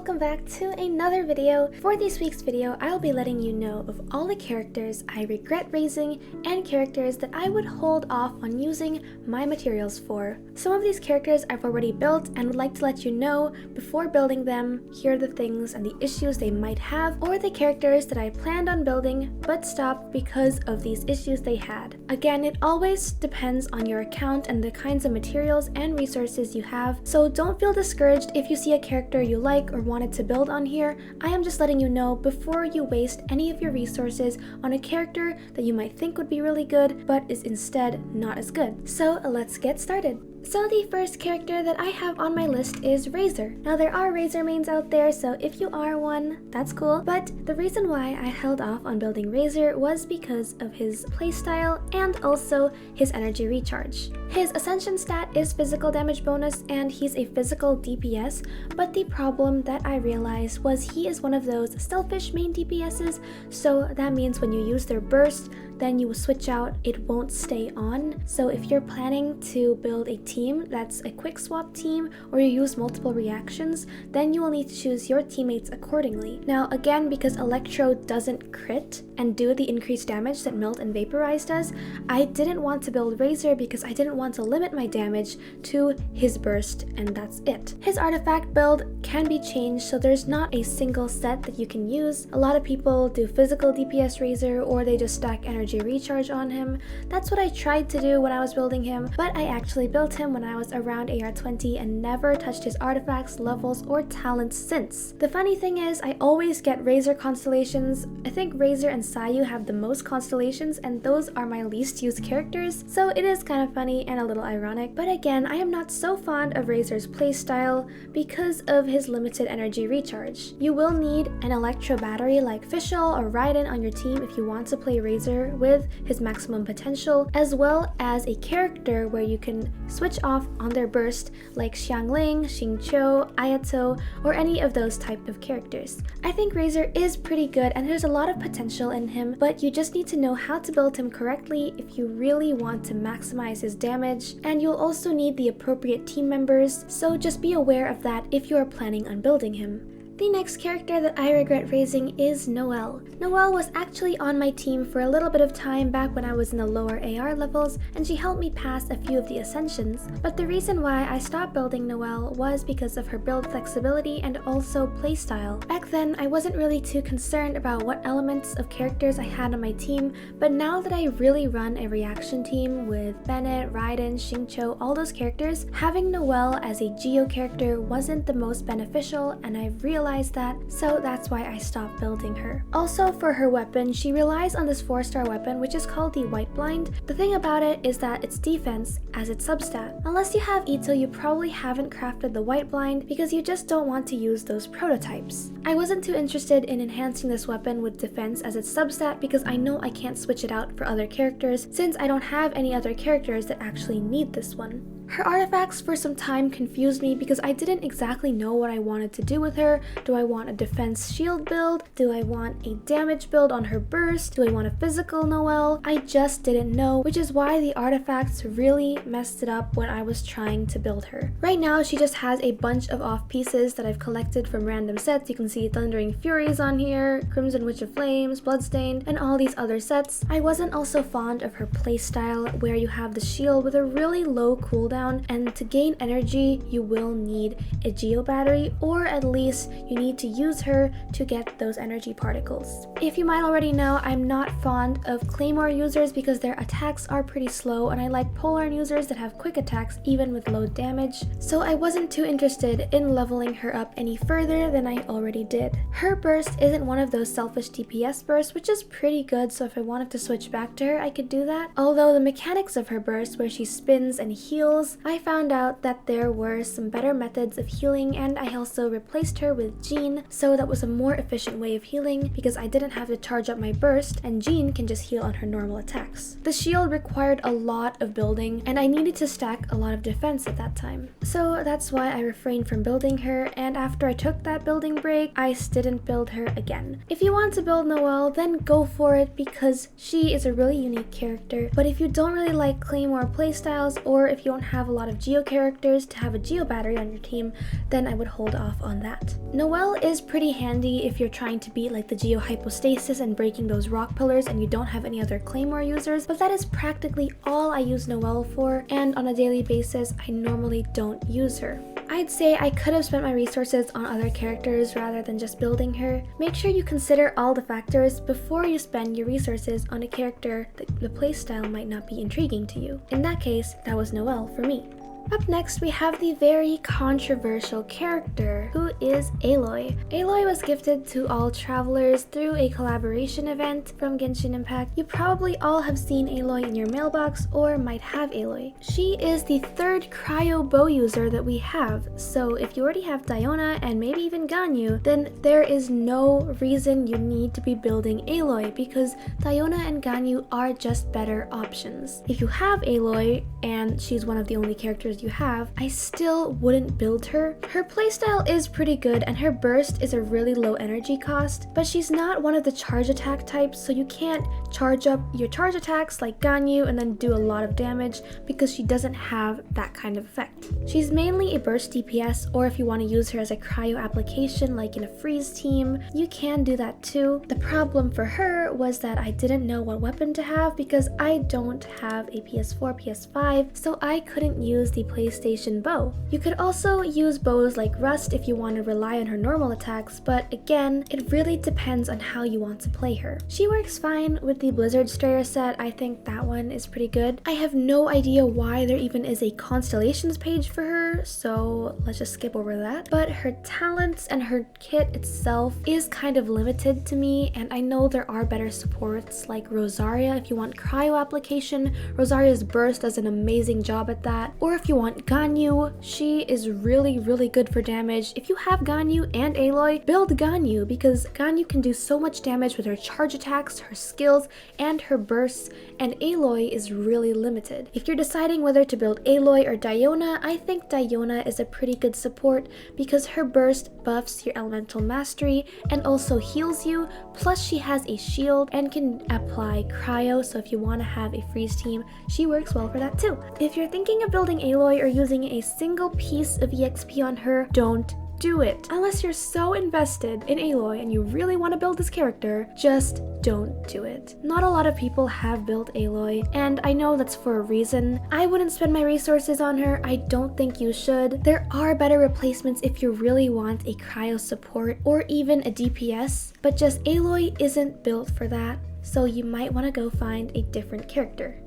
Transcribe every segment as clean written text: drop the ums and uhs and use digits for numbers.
welcome back to another video. For this week's video, I'll be letting you know of all the characters I regret raising and characters that I would hold off on using my materials for. Some of these characters I've already built and would like to let you know before building them. Here are the things and the issues they might have, or the characters that I planned on building but stopped because of these issues they had. Again, it always depends on your account and the kinds of materials and resources you have, so don't feel discouraged if you see a character you like or wanted to build on here. I am just letting you know before you waste any of your resources on a character that you might think would be really good but is instead not as good. So let's get started. So the first character that I have on my list is Razor. Now there are Razor mains out there, so if you are one, that's cool. But the reason why I held off on building Razor was because of his playstyle and also his energy recharge. His ascension stat is physical damage bonus and he's a physical DPS, but the problem that I realized was he is one of those selfish main DPSs, so that means when you use their burst, then you will switch out, it won't stay on. So if you're planning to build a team that's a quick swap team, or you use multiple reactions, then you will need to choose your teammates accordingly. Now again, because Electro doesn't crit and do the increased damage that Melt and Vaporize does, I didn't want to build Razor because I didn't want to limit my damage to his burst, and that's it. His artifact build can be changed, so there's not a single set that you can use. A lot of people do physical DPS Razor, or they just stack energy recharge on him. That's what I tried to do when I was building him, but I actually built him when I was around AR 20 and never touched his artifacts, levels, or talents since. The funny thing is, I always get Razor constellations. I think Razor and Sayu have the most constellations, and those are my least used characters, so it is kind of funny and a little ironic. But again, I am not so fond of Razor's playstyle because of his limited energy recharge. You will need an Electro battery like Fischl or Raiden on your team if you want to play Razor with his maximum potential, as well as a character where you can switch off on their burst like Xiangling, Xingqiu, Ayato, or any of those type of characters. I think Razor is pretty good and there's a lot of potential in him, but you just need to know how to build him correctly if you really want to maximize his damage, and you'll also need the appropriate team members, so just be aware of that if you are planning on building him. The next character that I regret raising is Noelle. Noelle was actually on my team for a little bit of time back when I was in the lower AR levels, and she helped me pass a few of the ascensions, but the reason why I stopped building Noelle was because of her build flexibility and also playstyle. Back then, I wasn't really too concerned about what elements of characters I had on my team, but now that I really run a reaction team with Bennett, Raiden, Xingqiu, all those characters, having Noelle as a Geo character wasn't the most beneficial, and I realized that, so that's why I stopped building her. Also, for her weapon, she relies on this 4-star weapon which is called the White Blind. The thing about it is that it's defense as its substat. Unless you have Ito, you probably haven't crafted the White Blind because you just don't want to use those prototypes. I wasn't too interested in enhancing this weapon with defense as its substat because I know I can't switch it out for other characters since I don't have any other characters that actually need this one. Her artifacts for some time confused me because I didn't exactly know what I wanted to do with her. Do I want a defense shield build? Do I want a damage build on her burst? Do I want a physical Noelle? I just didn't know, which is why the artifacts really messed it up when I was trying to build her. Right now, she just has a bunch of off pieces that I've collected from random sets. You can see Thundering Furies on here, Crimson Witch of Flames, Bloodstained, and all these other sets. I wasn't also fond of her playstyle where you have the shield with a really low cooldown, and to gain energy you will need a Geo battery, or at least you need to use her to get those energy particles. If you might already know, I'm not fond of Claymore users because their attacks are pretty slow, and I like Polearm users that have quick attacks even with low damage, so I wasn't too interested in leveling her up any further than I already did. Her burst isn't one of those selfish DPS bursts, which is pretty good, so if I wanted to switch back to her I could do that. Although the mechanics of her burst where she spins and heals, I found out that there were some better methods of healing, and I also replaced her with Jean, so that was a more efficient way of healing because I didn't have to charge up my burst and Jean can just heal on her normal attacks. The shield required a lot of building and I needed to stack a lot of defense at that time, so that's why I refrained from building her, and after I took that building break I didn't build her again. If you want to build Noelle, then go for it because she is a really unique character, but if you don't really like Claymore playstyles, or if you don't have have a lot of Geo characters to have a Geo battery on your team, then I would hold off on that. Noelle is pretty handy if you're trying to beat like the Geo hypostasis and breaking those rock pillars and you don't have any other claymore users, but that is practically all I use Noelle for, and on a daily basis I normally don't use her. I'd say I could have spent my resources on other characters rather than just building her. Make sure you consider all the factors before you spend your resources on a character that the playstyle might not be intriguing to you. In that case, that was Noelle for me. Up next, we have the very controversial character, who is Aloy. Aloy was gifted to all travelers through a collaboration event from Genshin Impact. You probably all have seen Aloy in your mailbox or might have Aloy. She is the third cryo bow user that we have, so if you already have Diona and maybe even Ganyu, then there is no reason you need to be building Aloy because Diona and Ganyu are just better options. If you have Aloy and she's one of the only characters you have, I still wouldn't build her. Her playstyle is pretty good and her burst is a really low energy cost, but she's not one of the charge attack types, so you can't charge up your charge attacks like Ganyu and then do a lot of damage because she doesn't have that kind of effect. She's mainly a burst DPS, or if you want to use her as a cryo application like in a freeze team, you can do that too. The problem for her was that I didn't know what weapon to have because I don't have a PS4, PS5, so I couldn't use the PlayStation bow. You could also use bows like Rust if you want to rely on her normal attacks, but again, it really depends on how you want to play her. She works fine with the Blizzard Strayer set. I think that one is pretty good. I have no idea why there even is a constellations page for her, so let's just skip over that. But her talents and her kit itself is kind of limited to me, and I know there are better supports like Rosaria if you want cryo application. Rosaria's burst does an amazing job at that. Or if you want Ganyu, she is really good for damage. If you have Ganyu and Aloy, build Ganyu because Ganyu can do so much damage with her charge attacks, her skills, and her bursts, and Aloy is really limited. If you're deciding whether to build Aloy or Diona, I think Diona is a pretty good support because her burst buffs your elemental mastery and also heals you, plus she has a shield and can apply cryo, so if you want to have a freeze team, she works well for that too. If you're thinking of building Aloy or using a single piece of EXP on her, don't do it. Unless you're so invested in Aloy and you really want to build this character, just don't do it. Not a lot of people have built Aloy, and I know that's for a reason. I wouldn't spend my resources on her. I don't think you should. There are better replacements if you really want a cryo support or even a DPS, but just Aloy isn't built for that, so you might want to go find a different character.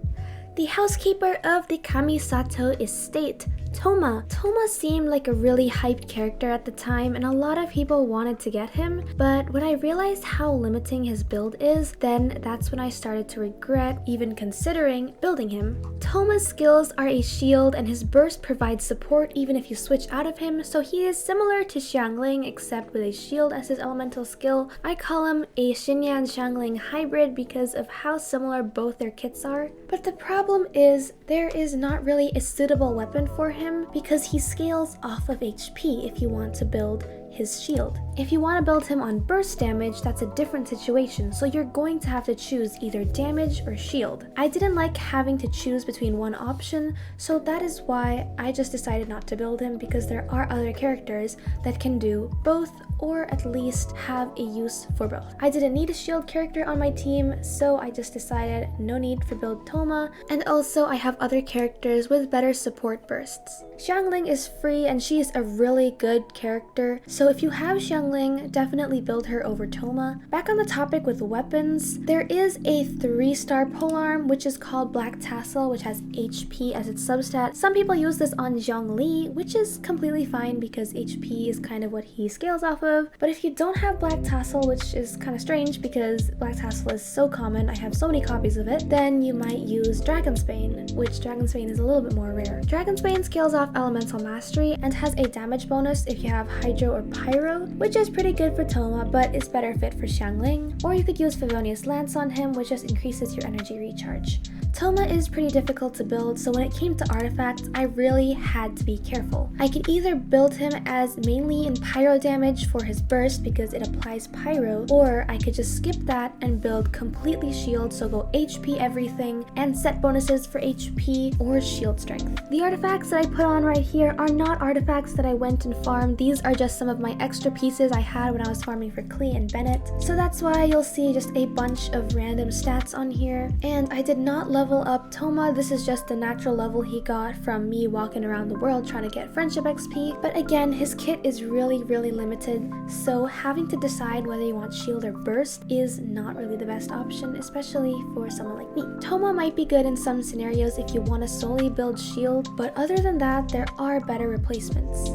The housekeeper of the Kamisato estate, Thoma. Thoma seemed like a really hyped character at the time and a lot of people wanted to get him, but when I realized how limiting his build is, then that's when I started to regret even considering building him. Thoma's skills are a shield and his burst provides support even if you switch out of him, so he is similar to Xiangling except with a shield as his elemental skill. I call him a Xinyan Xiangling hybrid because of how similar both their kits are, but the problem is there is not really a suitable weapon for him because he scales off of HP if you want to build his shield. If you want to build him on burst damage, that's a different situation, so you're going to have to choose either damage or shield. I didn't like having to choose between one option, so that is why I just decided not to build him because there are other characters that can do both or at least have a use for both. I didn't need a shield character on my team, so I just decided no need for build Thoma, and also I have other characters with better support bursts. Xiangling is free and she is a really good character, so if you have Xiangling, definitely build her over Thoma. Back on the topic with weapons, there is a 3-star polearm which is called Black Tassel, which has HP as its substat. Some people use this on Zhongli, which is completely fine because HP is kind of what he scales off of. But if you don't have Black Tassel, which is kind of strange because Black Tassel is so common, I have so many copies of it, then you might use Dragonsbane, which Dragonsbane is a little bit more rare. Dragonsbane scales off elemental mastery and has a damage bonus if you have Hydro or Pyro, which is pretty good for Thoma, but is better fit for Xiangling. Or you could use Favonius Lance on him, which just increases your energy recharge. Thoma is pretty difficult to build, so when it came to artifacts, I really had to be careful. I could either build him as mainly in pyro damage for his burst because it applies pyro, or I could just skip that and build completely shield, so go HP everything and set bonuses for HP or shield strength. The artifacts that I put on right here are not artifacts that I went and farmed. These are just some of my extra pieces I had when I was farming for Klee and Bennett. So that's why you'll see just a bunch of random stats on here. And I did not level up Thoma. This is just the natural level he got from me walking around the world trying to get friendship XP. But again, his kit is really limited, so having to decide whether you want shield or burst is not really the best option, especially for someone like me. Thoma might be good in some scenarios if you want to solely build shield, but other than that, there are better replacements.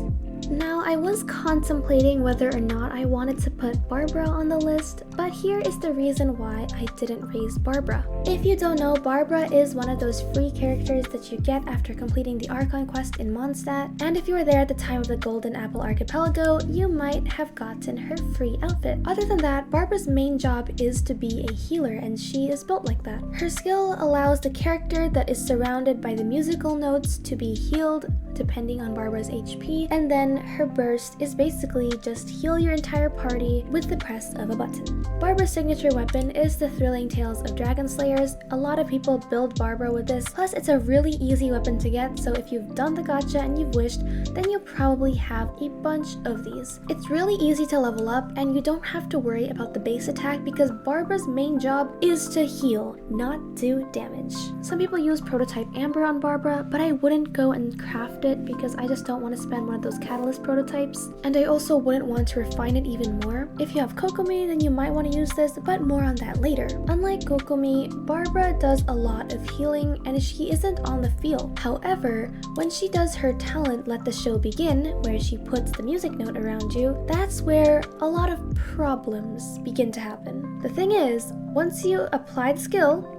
Now, I was contemplating whether or not I wanted to put Barbara on the list, but here is the reason why I didn't raise Barbara. If you don't know, Barbara is one of those free characters that you get after completing the Archon quest in Mondstadt, and if you were there at the time of the Golden Apple Archipelago, you might have gotten her free outfit. Other than that, Barbara's main job is to be a healer, and she is built like that. Her skill allows the character that is surrounded by the musical notes to be healed depending on Barbara's HP, and then her burst is basically just heal your entire party with the press of a button. Barbara's signature weapon is the Thrilling Tales of Dragon Slayers. A lot of people build Barbara with this, plus it's a really easy weapon to get, so if you've done the gacha and you've wished, then you probably have a bunch of these. It's really easy to level up, and you don't have to worry about the base attack because Barbara's main job is to heal, not do damage. Some people use Prototype Amber on Barbara, but I wouldn't go and craft it because I just don't want to spend one of those catalyst prototypes, and I also wouldn't want to refine it even more. If you have Kokomi, then you might want to use this, but more on that later. Unlike Kokomi, Barbara does a lot of healing and she isn't on the field. However, when she does her talent Let the Show Begin, where she puts the music note around you, that's where a lot of problems begin to happen. The thing is, once you apply the skill,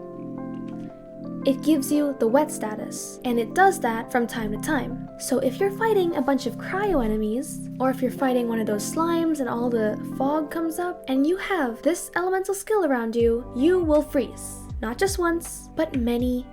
it gives you the wet status, and it does that from time to time. So if you're fighting a bunch of cryo enemies, or if you're fighting one of those slimes and all the fog comes up, and you have this elemental skill around you, you will freeze. Not just once, but many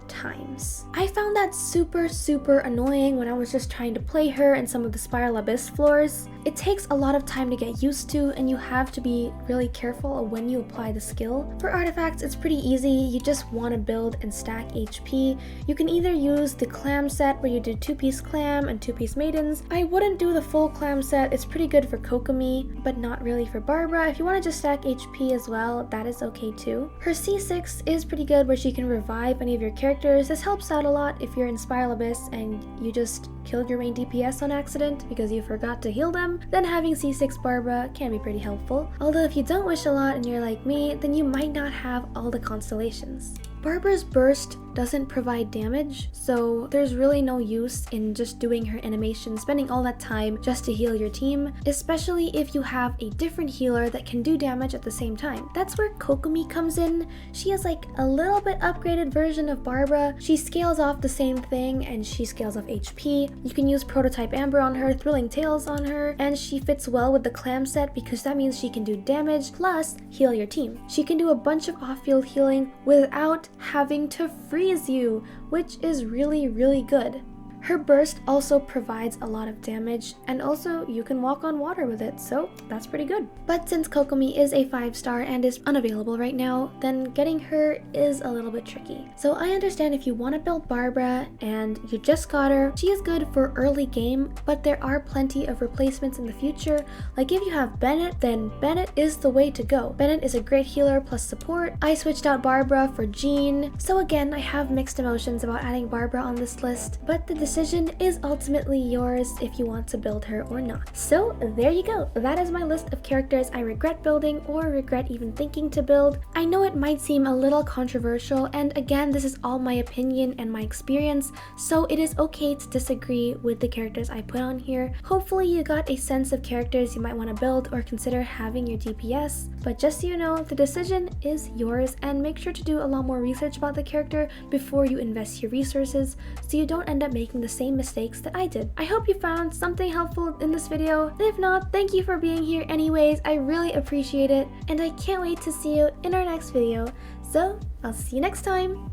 times. I found that super annoying when I was just trying to play her in some of the Spiral Abyss floors. It takes a lot of time to get used to, and you have to be really careful of when you apply the skill. For artifacts, it's pretty easy. You just want to build and stack HP. You can either use the clam set where you do 2-piece clam and 2-piece maidens. I wouldn't do the full clam set. It's pretty good for Kokomi, but not really for Barbara. If you want to just stack HP as well, that is okay too. Her C6 is pretty good where she can revive any of your characters. This helps out a lot if you're in Spiral Abyss and you just killed your main DPS on accident because you forgot to heal them. Then having C6 Barbara can be pretty helpful. Although if you don't wish a lot and you're like me, then you might not have all the constellations. Barbara's burst doesn't provide damage, so there's really no use in just doing her animation, spending all that time just to heal your team, especially if you have a different healer that can do damage at the same time. That's where Kokomi comes in. She is like a little bit upgraded version of Barbara. She scales off the same thing and she scales off HP. You can use Prototype Amber on her, Thrilling Tales on her, and she fits well with the clam set because that means she can do damage plus heal your team. She can do a bunch of off-field healing without having to freeze you, which is really good. Her burst also provides a lot of damage, and also you can walk on water with it, so that's pretty good. But since Kokomi is a 5-star and is unavailable right now, then getting her is a little bit tricky. So I understand if you want to build Barbara and you just got her, she is good for early game, but there are plenty of replacements in the future. Like if you have Bennett, then Bennett is the way to go. Bennett is a great healer plus support. I switched out Barbara for Jean. So again, I have mixed emotions about adding Barbara on this list, but the decision is ultimately yours if you want to build her or not. So there you go. That is my list of characters I regret building or regret even thinking to build. I know it might seem a little controversial, and again, this is all my opinion and my experience, so it is okay to disagree with the characters I put on here. Hopefully you got a sense of characters you might want to build or consider having your DPS, but just so you know, the decision is yours, and make sure to do a lot more research about the character before you invest your resources so you don't end up making the same mistakes that I did. I hope you found something helpful in this video, and if not, thank you for being here anyways. I really appreciate it, and I can't wait to see you in our next video. So I'll see you next time.